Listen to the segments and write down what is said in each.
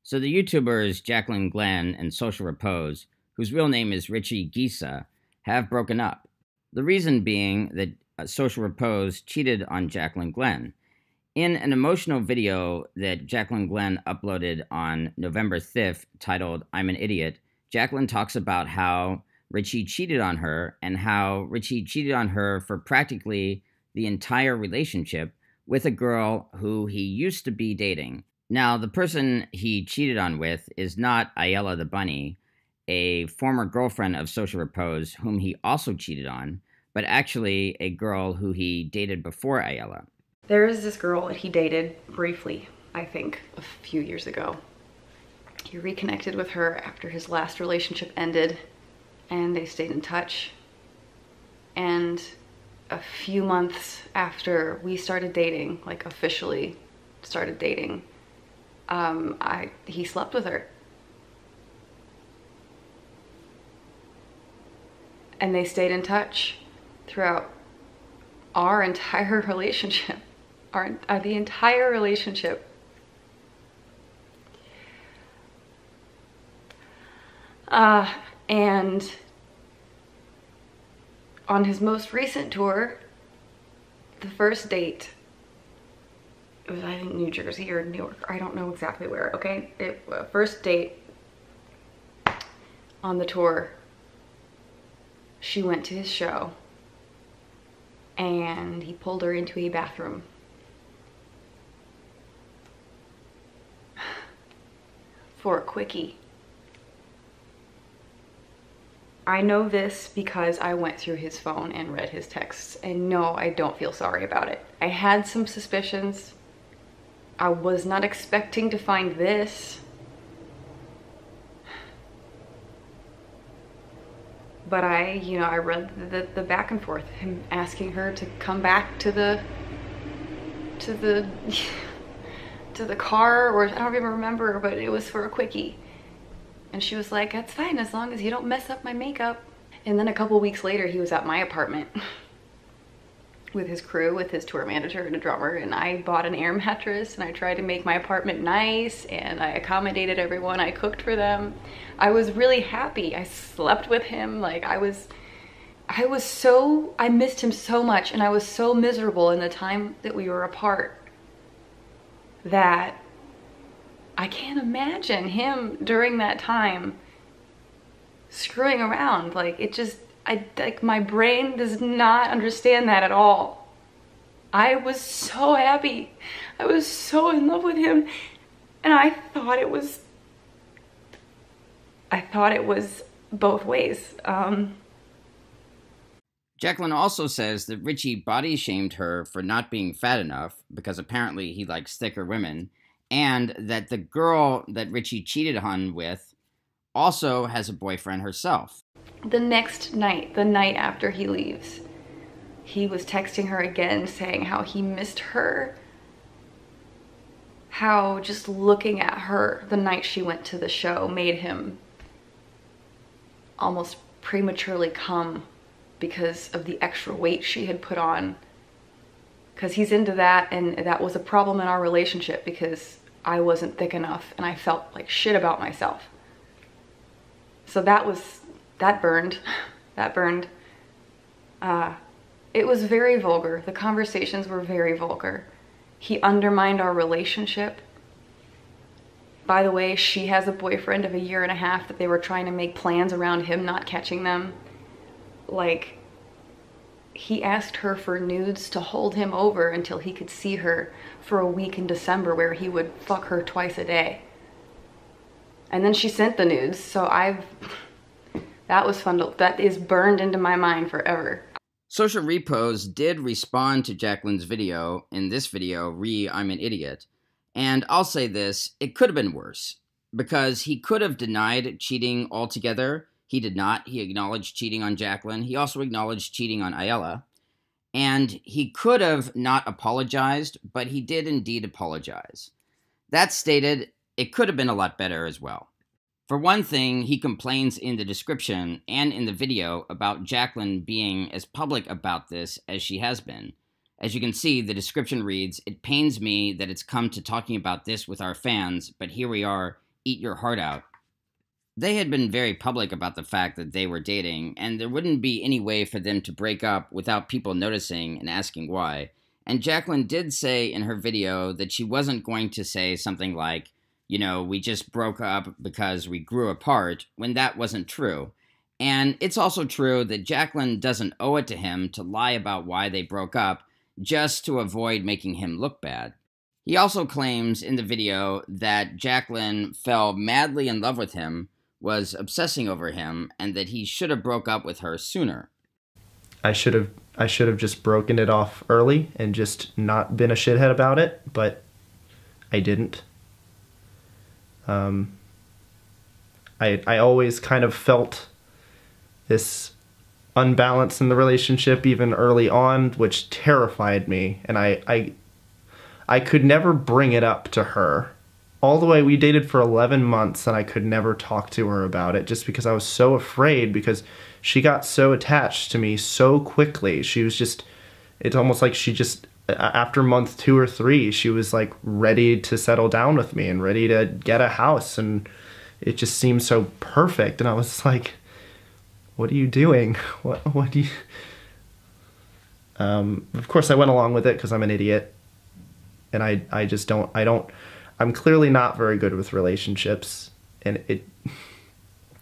So the YouTubers Jaclyn Glenn and Social Repose, whose real name is Richie Gisa, have broken up. The reason being that Social Repose cheated on Jaclyn Glenn. In an emotional video that Jaclyn Glenn uploaded on November 5th titled I'm an Idiot, Jaclyn talks about how Richie cheated on her and how Richie cheated on her for practically the entire relationship with a girl who he used to be dating. Now, the person he cheated on with is not Ayala the Bunny, a former girlfriend of Social Repose whom he also cheated on, but actually a girl who he dated before Ayala. There is this girl that he dated briefly, I think, a few years ago. He reconnected with her after his last relationship ended, and they stayed in touch. And a few months after we started dating, like officially started dating, he slept with her. And they stayed in touch throughout our entire relationship. The entire relationship. And on his most recent tour, the first date, it was, I think, New Jersey or New York. I don't know exactly where, okay? First date on the tour, she went to his show and he pulled her into a bathroom. For a quickie. I know this because I went through his phone and read his texts, and no, I don't feel sorry about it. I had some suspicions. I was not expecting to find this. But I read the back and forth, him asking her to come back to the car, or I don't even remember, but it was for a quickie. And she was like, that's fine, as long as you don't mess up my makeup. And then a couple weeks later, he was at my apartment with his crew, with his tour manager and a drummer, and I bought an air mattress and I tried to make my apartment nice and I accommodated everyone. I cooked for them. I was really happy. I slept with him. Like I missed him so much, and I was so miserable in the time that we were apart that I can't imagine him during that time screwing around. Like my brain does not understand that at all. I was so happy. I was so in love with him, and I thought it was both ways. Jaclyn also says that Richie body shamed her for not being fat enough because apparently he likes thicker women, and that the girl that Richie cheated on with also has a boyfriend herself. The next night, the night after he leaves, he was texting her again saying how he missed her, how just looking at her the night she went to the show made him almost prematurely come because of the extra weight she had put on. Because he's into that, and that was a problem in our relationship because I wasn't thick enough and I felt like shit about myself. So that burned. That burned. It was very vulgar. The conversations were very vulgar. He undermined our relationship. By the way, she has a boyfriend of 1.5 years that they were trying to make plans around him not catching them. Like, he asked her for nudes to hold him over until he could see her for a week in December, where he would fuck her twice a day. And then she sent the nudes, so that was fun. That is burned into my mind forever. Social Repose did respond to Jaclyn's video in this video, I'm an Idiot. And I'll say this, it could have been worse, because he could have denied cheating altogether. He did not. He acknowledged cheating on Jaclyn. He also acknowledged cheating on Ayala. And he could have not apologized, but he did indeed apologize. That stated, it could have been a lot better as well. For one thing, he complains in the description and in the video about Jaclyn being as public about this as she has been. As you can see, the description reads, "It pains me that it's come to talking about this with our fans, but here we are, eat your heart out. They had been very public about the fact that they were dating, and there wouldn't be any way for them to break up without people noticing and asking why. And Jaclyn did say in her video that she wasn't going to say something like, we just broke up because we grew apart, when that wasn't true. And it's also true that Jaclyn doesn't owe it to him to lie about why they broke up just to avoid making him look bad. He also claims in the video that Jaclyn fell madly in love with him, was obsessing over him, and that he should have broke up with her sooner. I should have just broken it off early and just not been a shithead about it, but I didn't. I always kind of felt this unbalance in the relationship even early on, which terrified me, and I could never bring it up to her. All the way, we dated for 11 months and I could never talk to her about it just because I was so afraid, because she got so attached to me so quickly. She was just, it's almost like she just, after month 2 or 3, she was like ready to settle down with me and ready to get a house, and it just seemed so perfect. And I was like, what are you doing? What do you... Of course I went along with it because I'm an idiot, and I just don't, I'm clearly not very good with relationships, and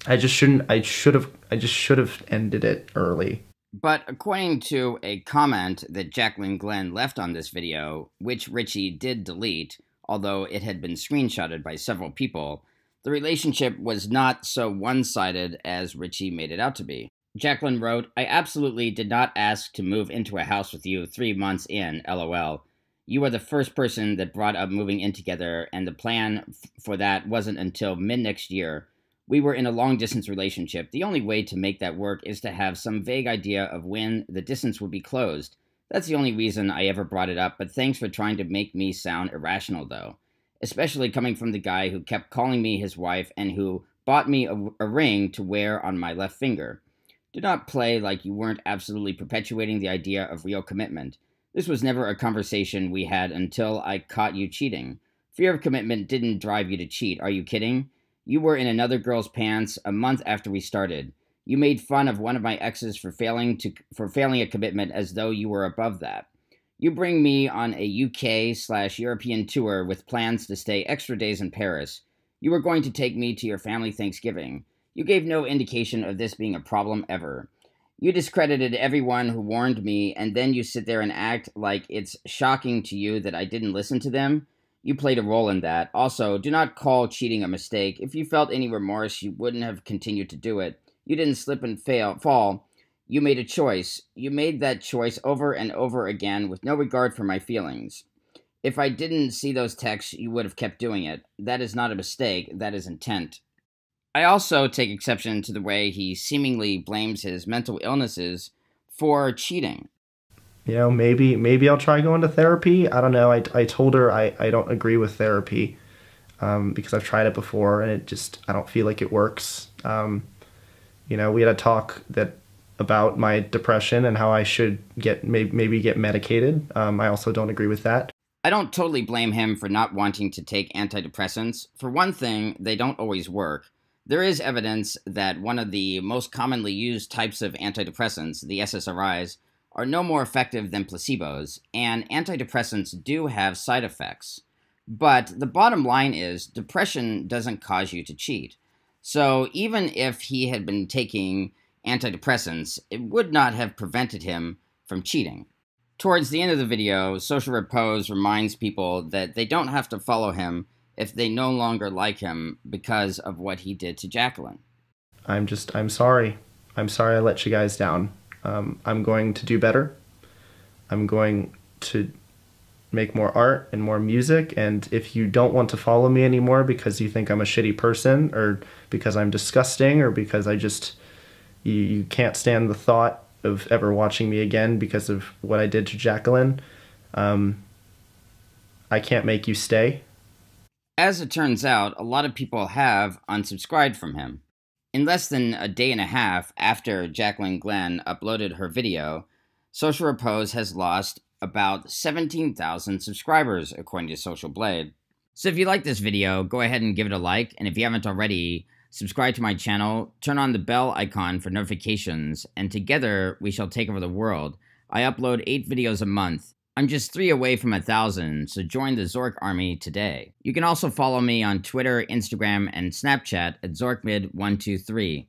I just should have ended it early. But according to a comment that Jaclyn Glenn left on this video, which Richie did delete, although it had been screenshotted by several people, the relationship was not so one-sided as Richie made it out to be. Jaclyn wrote, "I absolutely did not ask to move into a house with you 3 months in, LOL. You were the first person that brought up moving in together, and the plan for that wasn't until mid-next year. We were in a long-distance relationship. The only way to make that work is to have some vague idea of when the distance would be closed. That's the only reason I ever brought it up, but thanks for trying to make me sound irrational, though. Especially coming from the guy who kept calling me his wife and who bought me a ring to wear on my left finger. Do not play like you weren't absolutely perpetuating the idea of real commitment. This was never a conversation we had until I caught you cheating. Fear of commitment didn't drive you to cheat, are you kidding? You were in another girl's pants a month after we started. You made fun of one of my exes for failing a commitment as though you were above that. You bring me on a UK/European tour with plans to stay extra days in Paris. You were going to take me to your family Thanksgiving. You gave no indication of this being a problem ever. You discredited everyone who warned me, and then you sit there and act like it's shocking to you that I didn't listen to them. You played a role in that. Also, do not call cheating a mistake. If you felt any remorse, you wouldn't have continued to do it. You didn't slip and fall. You made a choice. You made that choice over and over again with no regard for my feelings. If I didn't see those texts, you would have kept doing it. That is not a mistake. That is intent. I also take exception to the way he seemingly blames his mental illnesses for cheating. Maybe I'll try going to therapy. I don't know. I told her I don't agree with therapy because I've tried it before and I don't feel like it works. We had a talk about my depression and how I should maybe get medicated. I also don't agree with that. I don't totally blame him for not wanting to take antidepressants. For one thing, they don't always work. There is evidence that one of the most commonly used types of antidepressants, the SSRIs, are no more effective than placebos, and antidepressants do have side effects. But the bottom line is, depression doesn't cause you to cheat. So even if he had been taking antidepressants, it would not have prevented him from cheating. Towards the end of the video, Social Repose reminds people that they don't have to follow him if they no longer like him because of what he did to Jaclyn. I'm sorry. I'm sorry I let you guys down. I'm going to do better. I'm going to make more art and more music, and if you don't want to follow me anymore because you think I'm a shitty person, or because I'm disgusting, or because you can't stand the thought of ever watching me again because of what I did to Jaclyn, I can't make you stay. As it turns out, a lot of people have unsubscribed from him. In less than a day and a half after Jaclyn Glenn uploaded her video, Social Repose has lost about 17,000 subscribers, according to Social Blade. So if you like this video, go ahead and give it a like, and if you haven't already, subscribe to my channel, turn on the bell icon for notifications, and together we shall take over the world. I upload 8 videos a month. I'm just 3 away from 1,000, so join the Zork Army today. You can also follow me on Twitter, Instagram, and Snapchat at ZorkMid123.